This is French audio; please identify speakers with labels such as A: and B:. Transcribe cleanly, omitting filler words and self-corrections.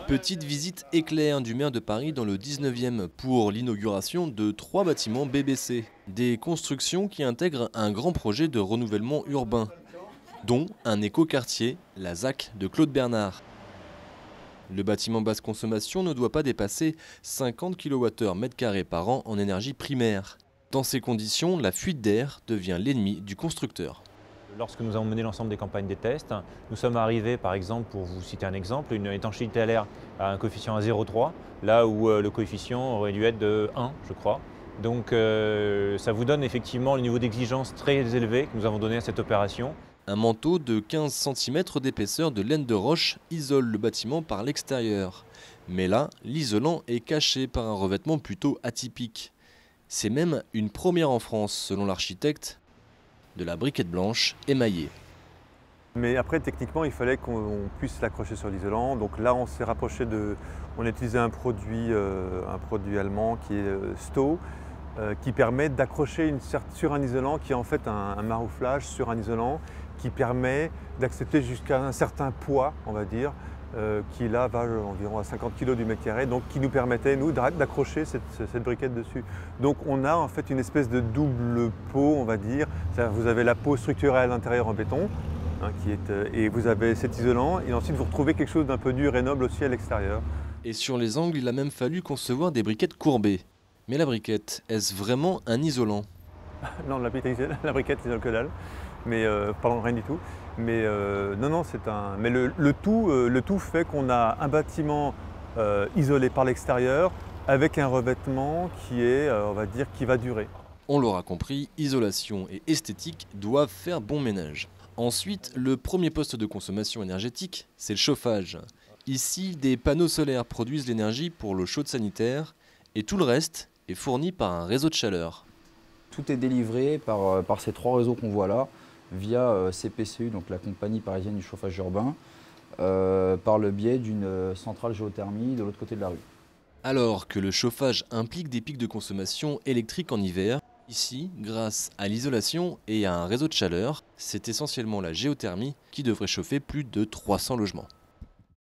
A: Petite visite éclair du maire de Paris dans le 19e pour l'inauguration de 3 bâtiments BBC. Des constructions qui intègrent un grand projet de renouvellement urbain, dont un écoquartier, la ZAC de Claude Bernard. Le bâtiment basse consommation ne doit pas dépasser 50 kWh par an en énergie primaire. Dans ces conditions, la fuite d'air devient l'ennemi du constructeur.
B: Lorsque nous avons mené l'ensemble des campagnes des tests, nous sommes arrivés, par exemple, pour vous citer un exemple, une étanchéité à l'air à un coefficient à 0,3, là où le coefficient aurait dû être de 1, je crois. Donc ça vous donne effectivement le niveau d'exigence très élevé que nous avons donné à cette opération.
A: Un manteau de 15 cm d'épaisseur de laine de roche isole le bâtiment par l'extérieur. Mais là, l'isolant est caché par un revêtement plutôt atypique. C'est même une première en France, selon l'architecte, de la briquette blanche émaillée.
C: Mais après, techniquement, il fallait qu'on puisse l'accrocher sur l'isolant. Donc là, on s'est rapproché on a utilisé un produit allemand qui est Sto, qui permet d'accrocher sur un isolant, qui est en fait un marouflage sur un isolant, qui permet d'accepter jusqu'à un certain poids, on va dire, qui là va environ à 50 kg du mètre carré, donc qui nous permettait, nous, d'accrocher cette briquette dessus. Donc on a en fait une espèce de double peau, on va dire. Vous avez la peau structurelle à l'intérieur en béton, hein, et vous avez cet isolant, et ensuite vous retrouvez quelque chose d'un peu dur et noble aussi à l'extérieur.
A: Et sur les angles, il a même fallu concevoir des briquettes courbées. Mais la briquette, est-ce vraiment un isolant?
C: Non, la briquette n'isole que dalle, mais pardon, rien du tout. Mais non, c'est un. Mais le tout fait qu'on a un bâtiment isolé par l'extérieur avec un revêtement qui est, on va dire, qui va durer.
A: On l'aura compris, isolation et esthétique doivent faire bon ménage. Ensuite, le premier poste de consommation énergétique, c'est le chauffage. Ici, des panneaux solaires produisent l'énergie pour l'eau chaude sanitaire et tout le reste est fourni par un réseau de chaleur.
D: Tout est délivré par ces 3 réseaux qu'on voit là, via CPCU, donc la compagnie parisienne du chauffage urbain, par le biais d'une centrale géothermie de l'autre côté de la rue.
A: Alors que le chauffage implique des pics de consommation électrique en hiver, ici, grâce à l'isolation et à un réseau de chaleur, c'est essentiellement la géothermie qui devrait chauffer plus de 300 logements.